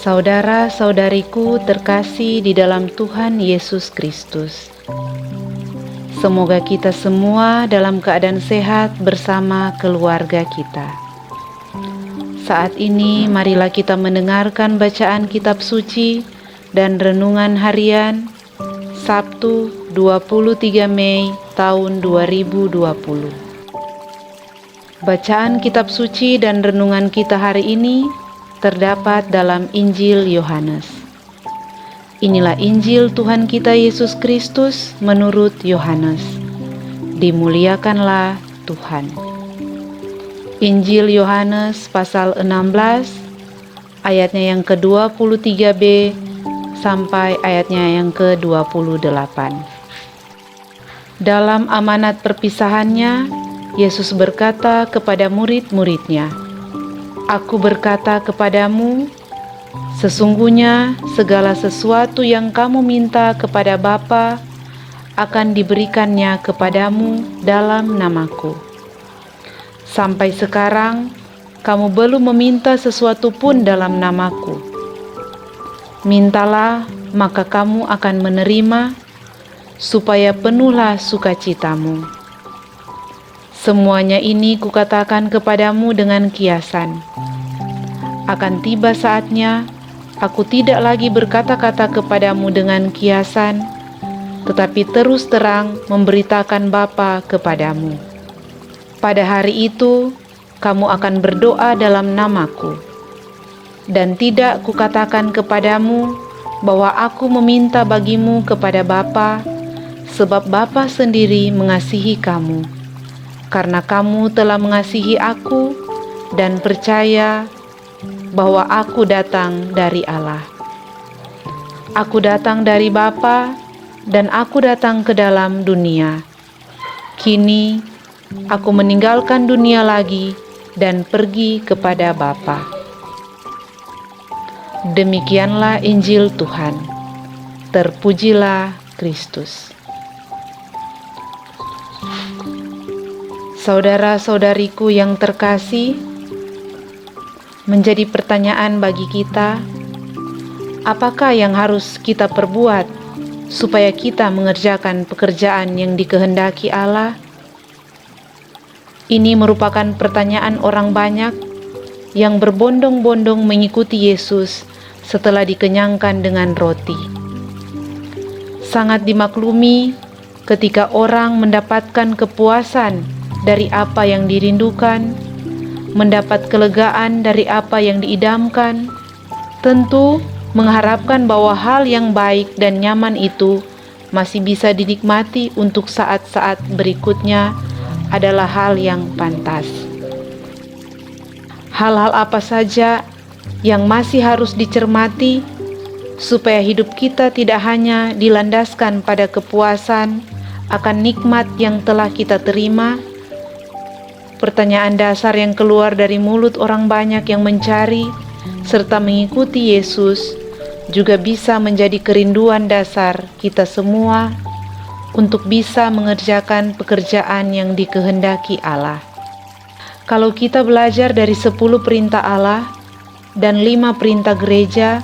Saudara-saudariku terkasih di dalam Tuhan Yesus Kristus, semoga kita semua dalam keadaan sehat bersama keluarga kita. Saat ini marilah kita mendengarkan bacaan kitab suci dan renungan harian Sabtu 23 Mei tahun 2020. Bacaan kitab suci dan renungan kita hari ini terdapat dalam Injil Yohanes. Inilah Injil Tuhan kita Yesus Kristus menurut Yohanes. Dimuliakanlah Tuhan. Injil Yohanes pasal 16 ayatnya yang ke-23b sampai ayatnya yang ke-28. Dalam amanat perpisahannya, Yesus berkata kepada murid-muridnya, "Aku berkata kepadamu, sesungguhnya segala sesuatu yang kamu minta kepada Bapa akan diberikannya kepadamu dalam namaku. Sampai sekarang kamu belum meminta sesuatu pun dalam namaku. Mintalah, maka kamu akan menerima, supaya penuhlah sukacitamu. Semuanya ini kukatakan kepadamu dengan kiasan. Akan tiba saatnya, aku tidak lagi berkata-kata kepadamu dengan kiasan, tetapi terus terang memberitakan Bapa kepadamu. Pada hari itu, kamu akan berdoa dalam namaku. Dan tidak kukatakan kepadamu bahwa aku meminta bagimu kepada Bapa, sebab Bapa sendiri mengasihi kamu. Karena kamu telah mengasihi aku dan percaya bahwa aku datang dari Allah. Aku datang dari Bapa dan aku datang ke dalam dunia. Kini aku meninggalkan dunia lagi dan pergi kepada Bapa." Demikianlah Injil Tuhan. Terpujilah Kristus. Saudara-saudariku yang terkasih, menjadi pertanyaan bagi kita, apakah yang harus kita perbuat supaya kita mengerjakan pekerjaan yang dikehendaki Allah? Ini merupakan pertanyaan orang banyak yang berbondong-bondong mengikuti Yesus setelah dikenyangkan dengan roti. Sangat dimaklumi ketika orang mendapatkan kepuasan dari apa yang dirindukan, mendapat kelegaan dari apa yang diidamkan, tentu mengharapkan bahwa hal yang baik dan nyaman itu masih bisa dinikmati untuk saat-saat berikutnya adalah hal yang pantas. Hal-hal apa saja yang masih harus dicermati supaya hidup kita tidak hanya dilandaskan pada kepuasan akan nikmat yang telah kita terima? Pertanyaan dasar yang keluar dari mulut orang banyak yang mencari serta mengikuti Yesus juga bisa menjadi kerinduan dasar kita semua untuk bisa mengerjakan pekerjaan yang dikehendaki Allah. Kalau kita belajar dari 10 perintah Allah dan 5 perintah gereja,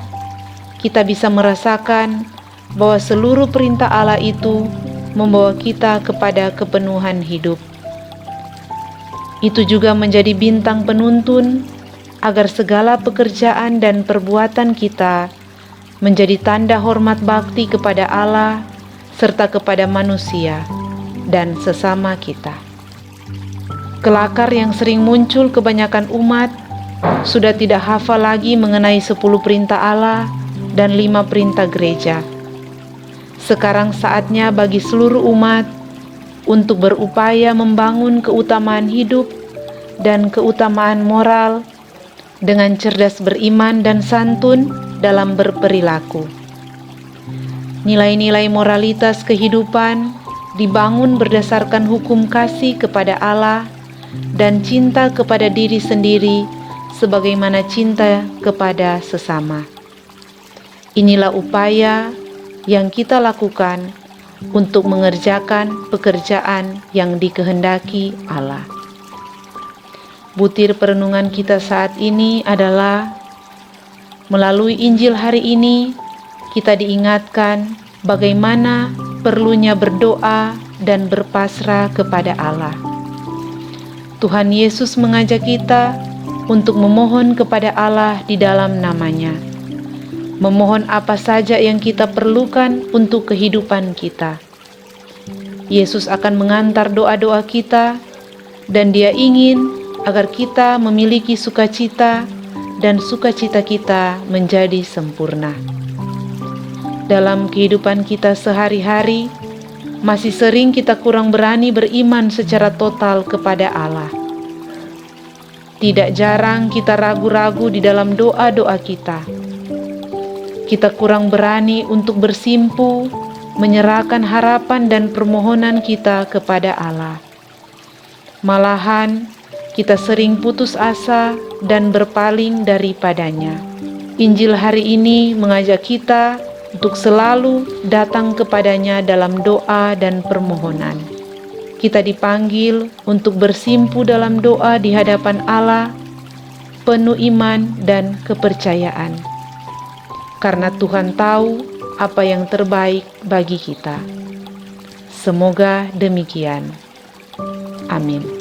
kita bisa merasakan bahwa seluruh perintah Allah itu membawa kita kepada kepenuhan hidup. Itu juga menjadi bintang penuntun agar segala pekerjaan dan perbuatan kita menjadi tanda hormat bakti kepada Allah serta kepada manusia dan sesama kita. Kelakar yang sering muncul kebanyakan umat sudah tidak hafal lagi mengenai 10 perintah Allah dan 5 perintah gereja. Sekarang saatnya bagi seluruh umat untuk berupaya membangun keutamaan hidup dan keutamaan moral dengan cerdas beriman dan santun dalam berperilaku. Nilai-nilai moralitas kehidupan dibangun berdasarkan hukum kasih kepada Allah dan cinta kepada diri sendiri sebagaimana cinta kepada sesama. Inilah upaya yang kita lakukan untuk mengerjakan pekerjaan yang dikehendaki Allah. Butir perenungan kita saat ini adalah Melalui Injil hari ini, kita diingatkan bagaimana perlunya berdoa dan berpasrah kepada Allah. Tuhan Yesus mengajak kita untuk memohon kepada Allah di dalam nama-Nya. Memohon apa saja yang kita perlukan untuk kehidupan kita. Yesus akan mengantar doa-doa kita, dan Dia ingin agar kita memiliki sukacita dan sukacita kita menjadi sempurna. Dalam kehidupan kita sehari-hari, masih sering kita kurang berani beriman secara total kepada Allah. Tidak jarang kita ragu-ragu di dalam doa-doa kita. Kita kurang berani untuk bersimpu, menyerahkan harapan dan permohonan kita kepada Allah. Malahan, kita sering putus asa dan berpaling daripadanya. Injil hari ini mengajak kita untuk selalu datang kepadanya dalam doa dan permohonan. Kita dipanggil untuk bersimpu dalam doa di hadapan Allah, penuh iman dan kepercayaan. Karena Tuhan tahu apa yang terbaik bagi kita. Semoga demikian. Amin.